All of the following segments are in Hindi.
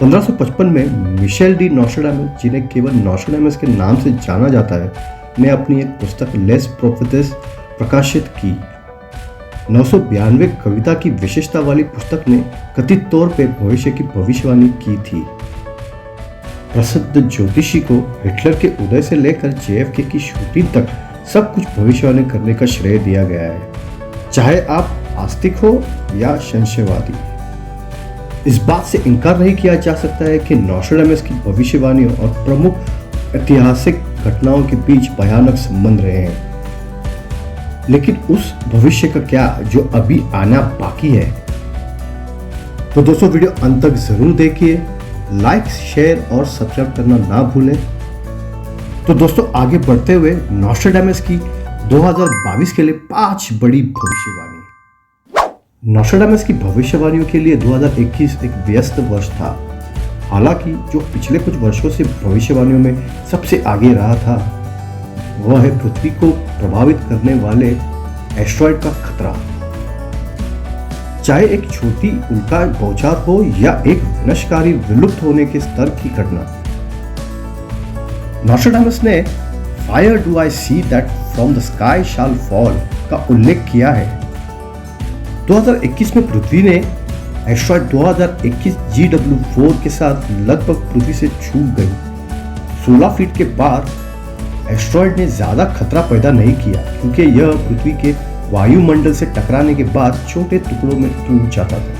1555 में मिशेल डी नोस्ट्राडामस, जिन्हें केवल नोस्ट्राडामस के नाम से जाना जाता है, ने अपनी एक पुस्तक लेस प्रोफेटिस प्रकाशित की। 992 कविता की विशेषता वाली पुस्तक ने कथित तौर पर भविष्य की भविष्यवाणी की थी। प्रसिद्ध ज्योतिषी को हिटलर के उदय से लेकर JFK की शूटिंग तक सब कुछ भविष्यवाणी करने का श्रेय दिया गया है, चाहे आप आस्तिक हो या संशयवादी। इस बात से इनकार नहीं किया जा सकता है कि नोस्ट्राडामस की भविष्यवाणियों और प्रमुख ऐतिहासिक घटनाओं के बीच भयानक संबंध रहे हैं। लेकिन उस भविष्य का क्या जो अभी आना बाकी है? तो दोस्तों, वीडियो अंत तक जरूर देखिए, लाइक, शेयर और सब्सक्राइब करना ना भूलें। तो दोस्तों, आगे बढ़ते हुए नोस्ट्राडामस की 2022 के लिए 5 बड़ी भविष्यवाणी। नोस्ट्राडामस की भविष्यवाणियों के लिए 2021 एक व्यस्त वर्ष था। हालांकि जो पिछले कुछ वर्षों से भविष्यवाणियों में सबसे आगे रहा था, वह है पृथ्वी को प्रभावित करने वाले एस्टेरॉयड का खतरा। चाहे एक छोटी उल्का बौछार हो या एक विनाशकारी विलुप्त होने के स्तर की घटना, नोस्ट्राडामस ने fire do I see that from the sky shall fall का उल्लेख किया है। 2021 में पृथ्वी ने एस्टेरॉयड 2021 GW4 के साथ लगभग पृथ्वी से छूट गई। 16 फीट के पार एस्टेरॉयड ने ज्यादा खतरा पैदा नहीं किया, क्योंकि यह पृथ्वी के वायुमंडल से टकराने के बाद छोटे टुकड़ों में टूट जाता था।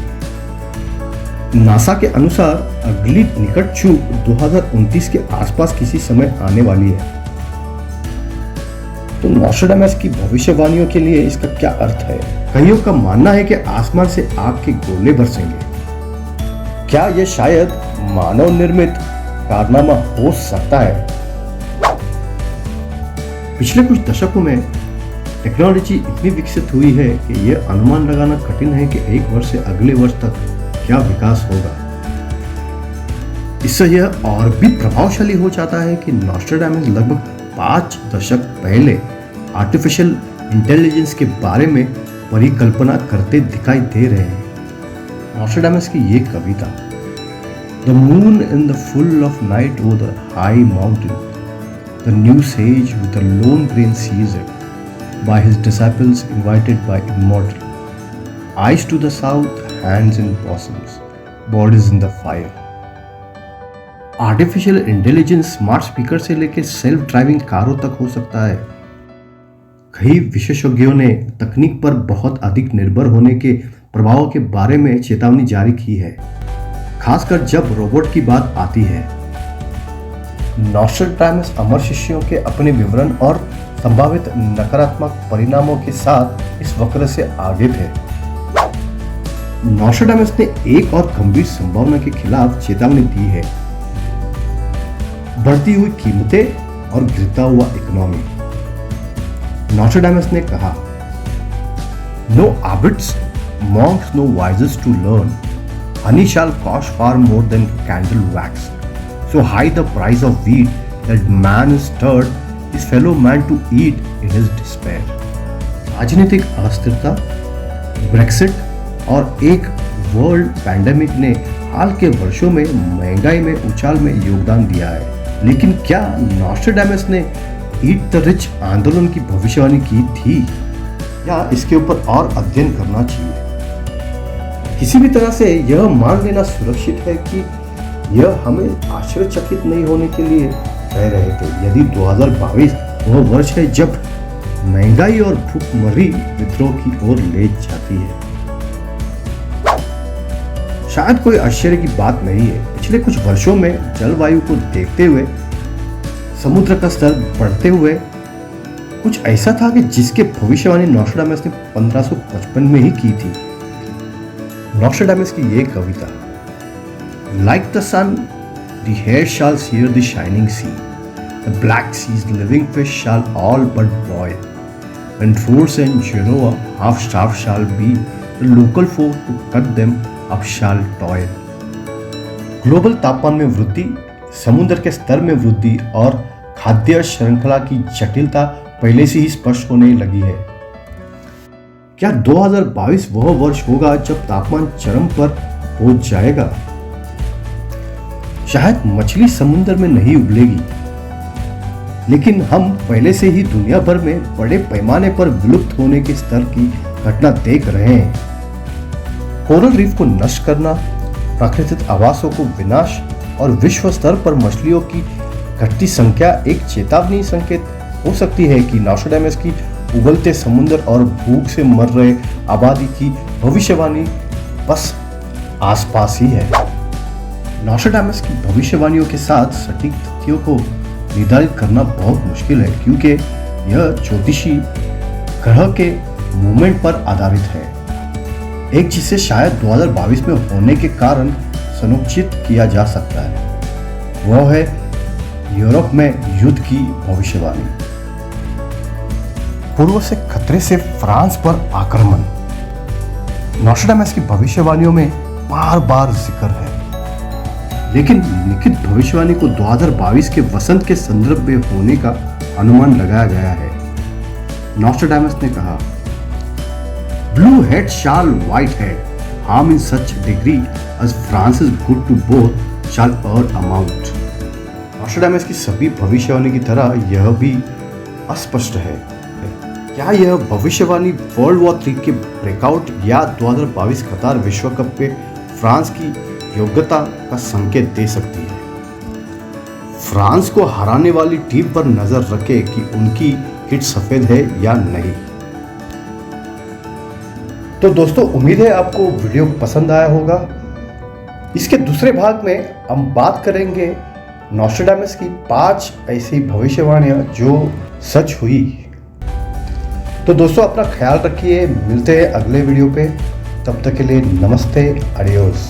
नासा के अनुसार अगली निकट चूक 2029 के आसपास किसी समय आने वाली है। तो नोस्ट्राडामस की भविष्यवाणियों के लिए इसका क्या अर्थ है? कईयों का मानना है कि आसमान से आग के गोले बरसेंगे। क्या यह शायद मानव निर्मित कारनामा हो सकता है? पिछले कुछ दशकों में टेक्नोलॉजी इतनी विकसित हुई है कि यह अनुमान लगाना कठिन है कि एक वर्ष से अगले वर्ष तक क्या विकास होगा। इससे यह और भी प्रभावशाली हो जाता है कि नोस्ट्राडामस लगभग 5 दशक पहले आर्टिफिशियल इंटेलिजेंस के बारे में परिकल्पना करते दिखाई दे रहे हैं। नोस्ट्राडामस की ये कविता, the moon in the full of night over the high mountain, the new sage with a lone grain sees it, by his disciples invited by immortal. Eyes to the south, hands in bosoms, bodies in the fire. Artificial intelligence smart speaker से लेकर सेल्फ ड्राइविंग कारों तक हो सकता है। कई विशेषज्ञों ने तकनीक पर बहुत अधिक निर्भर होने के प्रभावों के बारे में चेतावनी जारी की है, खासकर जब रोबोट की बात आती है। नोस्ट्राडामस अमर शिष्यों के अपने विवरण और संभावित नकारात्मक परिणामों के साथ इस वक्र से आगे थे। नोस्ट्राडामस ने एक और गंभीर संभावना के खिलाफ चेतावनी दी है, बढ़ती हुई कीमतें और गिरता हुआ इकोनॉमी। नोस्ट्राडामस ने कहा, no आबिट्स monks no wisest to learn, honey shall cost far more than candle wax. So high the price of wheat that man is stirred his fellow man to eat in his despair. राजनीतिक अस्थिरता, ब्रेक्सिट और एक वर्ल्ड पैंडेमिक ने हाल के वर्षों में महंगाई में उछाल में योगदान दिया है। लेकिन क्या नोस्ट्राडामस ने ईट द रिच आंदोलन की भविष्यवाणी की थी, या इसके ऊपर और अध्ययन करना चाहिए? किसी भी तरह से यह मान लेना सुरक्षित है कि यह हमें आश्चर्यचकित नहीं होने के लिए कह रहे थे। यदि 2022 वह वर्ष है जब महंगाई और भूखमरी विद्रोह की ओर ले जाती है, शायद कोई आश्चर्य की बात नहीं है। पिछले कुछ वर्षों में जलवायु को देखते हुए समुद्र का स्तर बढ़ते हुए कुछ ऐसा था कि जिसके भविष्यवाणी नोस्ट्राडामस ने 1555 में ही की थी। नोस्ट्राडामस की ये कविता, like the sun the hair shall sear the shining sea, the black seas living fish shall all but boil, when force and Genoa half starve shall be, the local folk to cut them up shall toil. Global तापमान में वृद्धि, समुद्र के स्तर में वृद्धि और खाद्य श्रृंखला की जटिलता पहले से ही स्पष्ट होने लगी है। क्या 2022 वह वर्ष होगा जब तापमान चरम पर पहुंच जाएगा? शायद मछली समुद्र में नहीं उबलेगी, लेकिन हम पहले से ही दुनिया भर में बड़े पैमाने पर विलुप्त होने के स्तर की घटना देख रहे हैं। कोरल रीफ को नष्ट करना, प्राकृतिक आवासों को विनाश और विश्व स्तर पर मछलियों की घटती संख्या एक चेतावनी संकेत हो सकती है कि नॉस्ट्राडामस की उबलते समुद्र और भूख से मर रहे आबादी की भविष्यवाणी बस आसपास ही है। नॉस्ट्राडामस की भविष्यवाणियों के साथ सटीक तथ्यों को निर्धारित करना बहुत मुश्किल है, क्योंकि यह ज्योतिषी ग्रह के मूवमेंट पर आधारित है, एक जिसे शायद 2022 में होने के कारण संरक्षित किया जा सकता है। वह है यूरोप में युद्ध की भविष्यवाणी। पूर्व से खतरे से फ्रांस पर आक्रमण। नॉस्ट्राडामस की भविष्यवाणियों में बार बार जिक्र है, लेकिन लिखित भविष्यवाणी को 2022 के वसंत के संदर्भ में होने का अनुमान लगाया गया है। नॉस्ट्राडामस ने कहा, blue head shall white head, harm in such degree as France is good to both shall earn amount। Nostradamus की सभी भविष्यवाणी की तरह यह भी अस्पष्ट है। क्या यह भविष्यवाणी वर्ल्ड वॉर 3 के ब्रेकआउट या 2022 कतार विश्व कप पे फ्रांस की योग्यता का संकेत दे सकती है? फ्रांस को हराने वाली टीम पर नजर रखें कि उनकी किट सफेद है या नहीं। तो दोस्तों, उम्मीद है आपको वीडियो पसंद आया होगा। इसके दूसरे भाग में हम बात करेंगे नॉस्ट्राडामस की 5 ऐसी भविष्यवाणियां जो सच हुई। तो दोस्तों, अपना ख्याल रखिए, मिलते हैं अगले वीडियो पे। तब तक के लिए नमस्ते, अडियोस।